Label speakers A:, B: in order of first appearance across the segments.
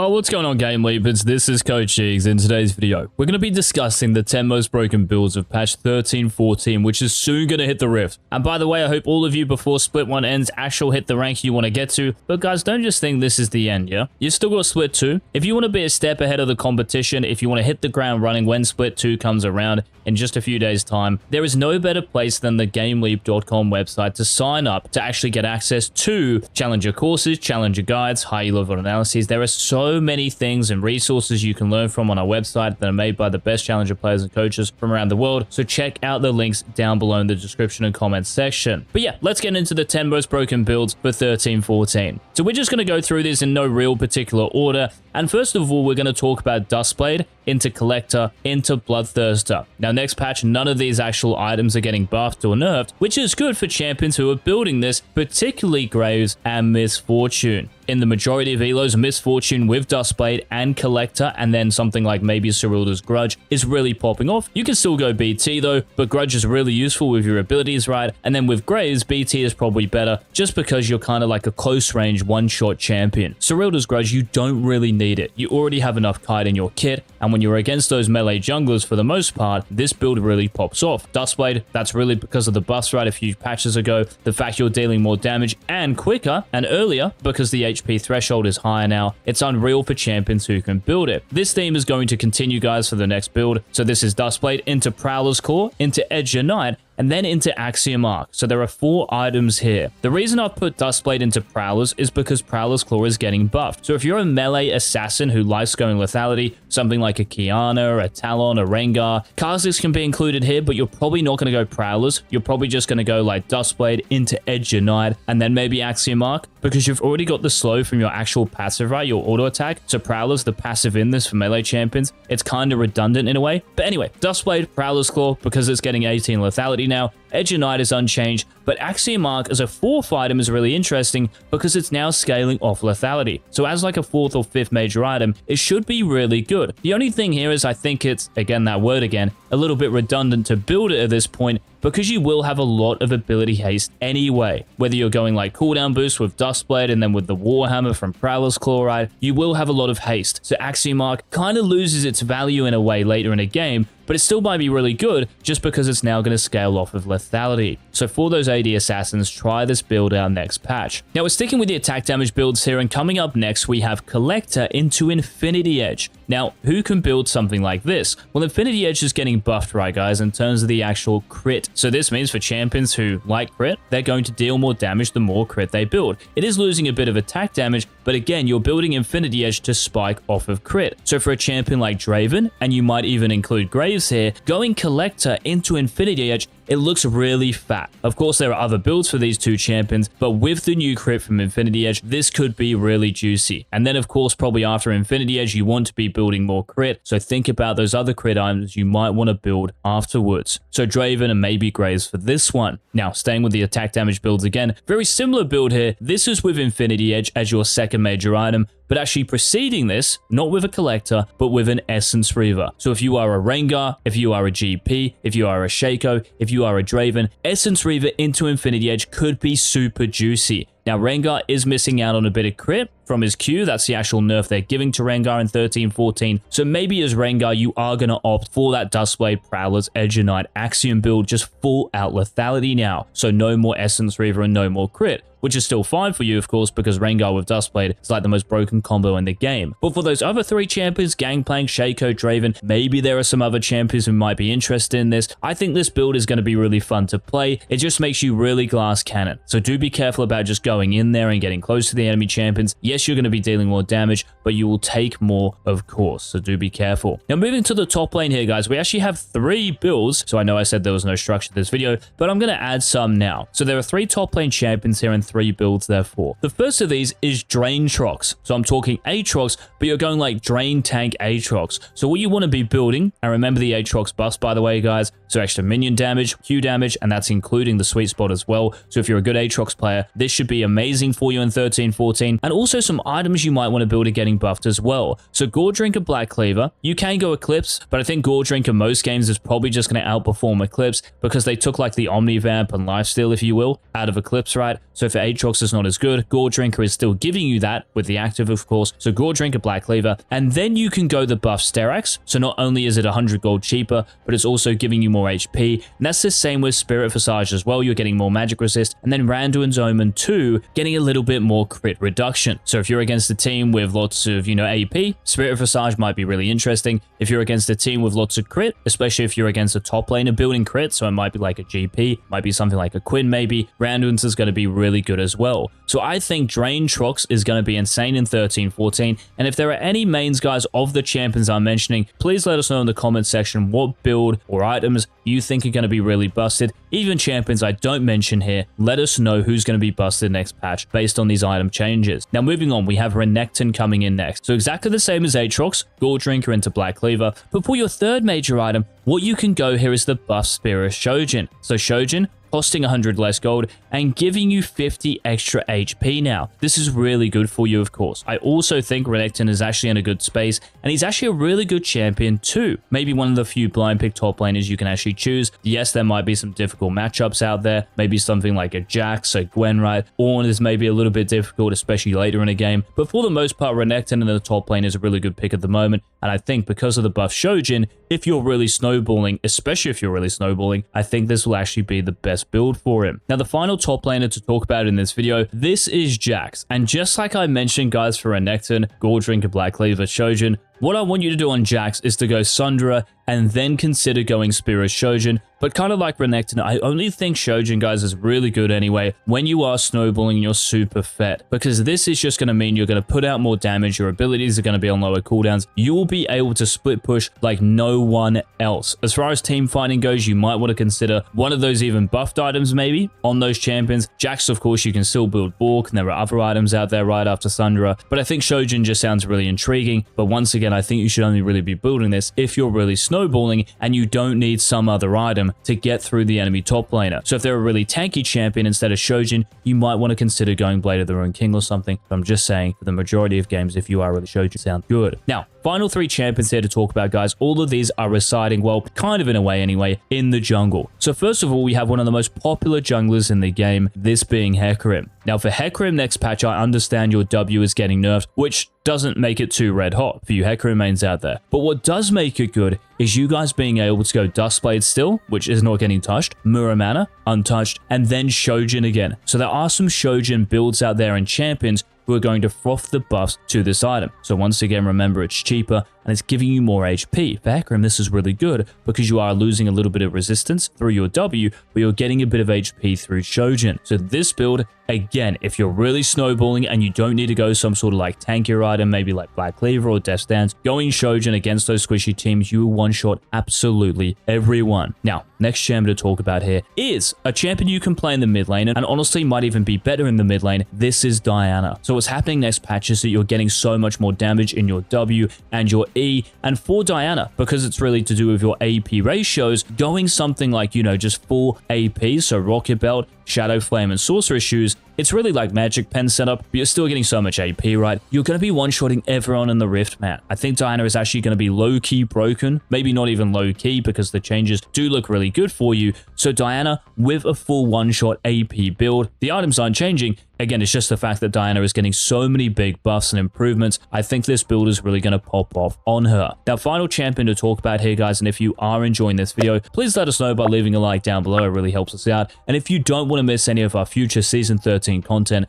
A: Oh, what's going on, GameLeapers? This is Coach Cheeks. In today's video, we're going to be discussing the 10 most broken builds of patch 13.14, which is soon going to hit the Rift. And by the way, I hope all of you before Split 1 ends actually hit the rank you want to get to. But guys, don't just think this is the end, yeah? You still got Split 2. If you want to be a step ahead of the competition, if you want to hit the ground running when Split 2 comes around in just a few days' time, there is no better place than the GameLeap.com website to sign up to actually get access to Challenger courses, Challenger guides, high level analyses. There are so many things and resources you can learn from on our website that are made by the best Challenger players and coaches from around the world. So check out the links down below in the description and comments section. But yeah, let's get into the 10 most broken builds for 13.14. So we're just going to go through this in no real particular order. And first of all, we're going to talk about Duskblade into Collector into Bloodthirster. Now, next patch, none of these actual items are getting buffed or nerfed, which is good for champions who are building this, particularly Graves and Misfortune. In the majority of elos, Misfortune with Duskblade and Collector, and then something like maybe Cyrilda's Grudge is really popping off. You can still go BT though, but Grudge is really useful with your abilities, right? And then with Graves, BT is probably better just because you're kind of like a close range one-shot champion. Cyrilda's Grudge, you don't really need it. You already have enough kite in your kit, and when you're against those melee junglers for the most part, this build really pops off. Duskblade, that's really because of the buffs right a few patches ago, the fact you're dealing more damage and quicker and earlier because the HP threshold is higher now. It's unreal for champions who can build it. This theme is going to continue, guys, for the next build. So this is Duskblade into Prowler's Claw, into Edge of Night, and then into Axiom Arc. So there are 4 items here. The reason I've put Duskblade into Prowler's is because Prowler's Claw is getting buffed. So if you're a melee assassin who likes going lethality, something like a Kiana, a Talon, a Rengar, Kha'Zix can be included here, but you're probably not going to go Prowler's. You're probably just going to go like Duskblade into Edge of Night, and then maybe Axiom Arc, because you've already got the slow from your actual passive, right? Your auto attack. So Prowler's the passive in this for melee champions. It's kind of redundant in a way. But anyway, Duskblade, Prowler's Claw, because it's getting 18 lethality now. Edge of Night is unchanged, but Axiom Arc as a 4th item is really interesting because it's now scaling off lethality. So as like a 4th or 5th major item, it should be really good. The only thing here is I think it's, again, that word again, a little bit redundant to build it at this point, because you will have a lot of ability haste anyway. Whether you're going like cooldown boost with Duskblade and then with the Warhammer from Prowler's Claw, right? You will have a lot of haste. So Axiom Arc kind of loses its value in a way later in a game, but it still might be really good just because it's now going to scale off of lethality. So for those AD assassins, try this build out next patch. Now we're sticking with the attack damage builds here, and coming up next we have Collector into Infinity Edge. Now, who can build something like this? Well, Infinity Edge is getting buffed, right guys, in terms of the actual crit. So this means for champions who like crit, they're going to deal more damage the more crit they build. It is losing a bit of attack damage, but again, you're building Infinity Edge to spike off of crit. So for a champion like Draven, and you might even include Graves here, going Collector into Infinity Edge, it looks really fat. Of course, there are other builds for these two champions, but with the new crit from Infinity Edge, this could be really juicy. And then, of course, probably after Infinity Edge, you want to be building more crit, so think about those other crit items you might want to build afterwards. So Draven and maybe Graves for this one. Now, staying with the attack damage builds again, very similar build here. This is with Infinity Edge as your second major item, but actually preceding this, not with a Collector, but with an Essence Reaver. So if you are a Rengar, if you are a GP, if you are a Shaco, if you are a Draven, Essence Reaver into Infinity Edge could be super juicy. Now, Rengar is missing out on a bit of crit from his Q. That's the actual nerf they're giving to Rengar in 13.14. So maybe as Rengar, you are going to opt for that Duskblade, Prowler's, Edge of Night, Axiom build, just full out lethality now. So no more Essence Reaver and no more crit, which is still fine for you, of course, because Rengar with Duskblade is like the most broken combo in the game. But for those other 3 champions, Gangplank, Shaco, Draven, maybe there are some other champions who might be interested in this. I think this build is going to be really fun to play. It just makes you really glass cannon. So do be careful about just going in there and getting close to the enemy champions. Yes, you're going to be dealing more damage, but you will take more, of course. So do be careful. Now, moving to the top lane here, guys, we actually have 3 builds. So I know I said there was no structure to this video, but I'm going to add some now. So there are 3 top lane champions here and 3 builds therefore. The first of these is Drain Trox. So I'm talking Aatrox, but you're going like Drain Tank Aatrox. So what you want to be building, and remember the Aatrox buffs, by the way, guys, so extra minion damage, Q damage, and that's including the sweet spot as well. So if you're a good Aatrox player, this should be amazing for you in 13.14. And also also some items you might want to build are getting buffed as well. So Gore Drinker Black Cleaver, you can go Eclipse, but I think Gore Drinker most games is probably just going to outperform Eclipse because they took like the Omnivamp and Lifesteal, if you will, out of Eclipse, right? So for Aatrox is not as good. Gore Drinker is still giving you that with the active, of course. So Gore Drinker Black Cleaver, and then you can go the buff Sterak's. So not only is it 100 gold cheaper, but it's also giving you more HP. And that's the same with Spirit Visage as well. You're getting more magic resist, and then Randuin's Omen 2 getting a little bit more crit reduction. So if you're against a team with lots of, AP, Spirit Visage might be really interesting. If you're against a team with lots of crit, especially if you're against a top laner building crit, so it might be like a GP, might be something like a Quinn maybe, Randuin's is going to be really good as well. So I think Drain Trox is going to be insane in 13-14, and if there are any mains, guys, of the champions I'm mentioning, please let us know in the comment section what build or items you think are going to be really busted. Even champions I don't mention here, let us know who's going to be busted next patch based on these item changes. Now moving on, we have Renekton coming in next. So exactly the same as Aatrox, Gore Drinker into Black Cleaver, but for your third major item, what you can go here is the buff Spirit Shojin. So Shojin, costing 100 less gold and giving you 50 extra HP now. This is really good for you, of course. I also think Renekton is actually in a good space, and he's actually a really good champion too. Maybe one of the few blind pick top laners you can actually choose. Yes, there might be some difficult matchups out there. Maybe something like a Jax, a Gwen, right? Ornn is maybe a little bit difficult, especially later in a game. But for the most part, Renekton in the top lane is a really good pick at the moment. And I think because of the buff Shojin, if you're really snowballing, especially if you're really snowballing, I think this will actually be the best build for him. Now, the final top laner to talk about in this video, this is Jax. And just like I mentioned, guys, for Renekton, Gore Drinker, Black Cleaver, Shojin, what I want you to do on Jax is to go Sundra and then consider going Spirit Shojin. But kind of like Renekton, I only think Shojin, guys, is really good anyway when you are snowballing and you're super fed. Because this is just going to mean you're going to put out more damage, your abilities are going to be on lower cooldowns, you will be able to split push like no one else. As far as team fighting goes, you might want to consider one of those even buffed items maybe on those champions. Jax, of course, you can still build Bork, and there are other items out there right after Sundra. But I think Shojin just sounds really intriguing. But once again, I think you should only really be building this if you're really snowballing and you don't need some other item to get through the enemy top laner. So if they're a really tanky champion instead of Shojin, you might want to consider going Blade of the Ruined King or something. But I'm just saying, for the majority of games, if you are really Shojin, sound good. Now, final three champions here to talk about, guys. All of these are residing, well, kind of in a way anyway, in the jungle. So first of all, we have one of the most popular junglers in the game, this being Hecarim. Now for Hecarim next patch, I understand your W is getting nerfed, which doesn't make it too red hot for you Hecarim mains out there. But what does make it good is you guys being able to go Duskblade still, which is not getting touched, Muramana, untouched, and then Shojin again. So there are some Shojin builds out there and champions who are going to froth the buffs to this item. So once again, remember, it's cheaper and it's giving you more HP. For Hecarim, this is really good because you are losing a little bit of resistance through your W, but you're getting a bit of HP through Shojin. So this build, again, if you're really snowballing and you don't need to go some sort of like tankier item, maybe like Black Cleaver or Death Dance, going Shojin against those squishy teams, you will one-shot absolutely everyone. Now, next champion to talk about here is a champion you can play in the mid lane and honestly might even be better in the mid lane. This is Diana. So what's happening next patch is that you're getting so much more damage in your W and your E, and for Diana, because it's really to do with your AP ratios, going something like, just full AP, so Rocket Belt, Shadow Flame, and Sorcerer's Shoes, it's really like Magic Pen setup, but you're still getting so much AP, right? You're going to be one-shotting everyone in the Rift, man. I think Diana is actually going to be low-key broken, maybe not even low-key because the changes do look really good for you. So Diana with a full one-shot AP build, the items aren't changing. Again, it's just the fact that Diana is getting so many big buffs and improvements. I think this build is really going to pop off on her. Now, final champion to talk about here, guys, and if you are enjoying this video, please let us know by leaving a like down below. It really helps us out. And if you don't want to miss any of our future Season 13 content,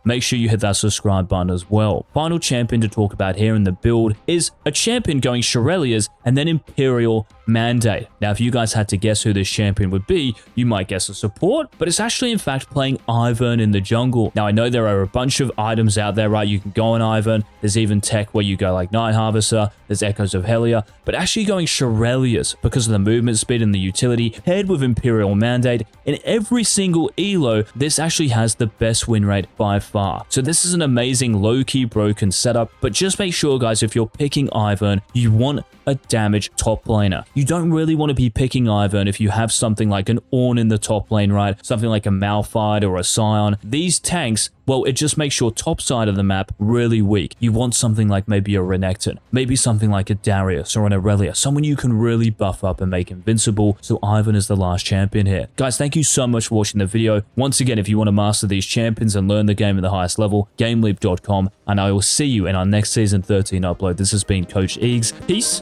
A: make sure you hit that subscribe button as well. Final champion to talk about here in the build is a champion going Shurelya's and then Imperial Mandate. Now, if you guys had to guess who this champion would be, you might guess a support, but it's actually in fact playing Ivern in the jungle. Now, I know there are a bunch of items out there, right? You can go on Ivern. There's even tech where you go like Night Harvester. There's Echoes of Helia, but actually going Shurelya's because of the movement speed and the utility paired with Imperial Mandate. In every single elo, this actually has the best win rate by far. So this is an amazing low-key broken setup, but just make sure, guys, if you're picking Ivern, you want a damage top laner. You don't really want to be picking Ivern if you have something like an Ornn in the top lane, right? Something like a Malphite or a Scion. These tanks, well, it just makes your top side of the map really weak. You want something like maybe a Renekton, maybe something like a Darius or an Aurelia, someone you can really buff up and make invincible, so Ivern is the last champion here. Guys, thank you so much for watching the video. Once again, if you want to master these champions and learn the game at the highest level, GameLeap.com, and I will see you in our next Season 13 upload. This has been Coach Eags. Peace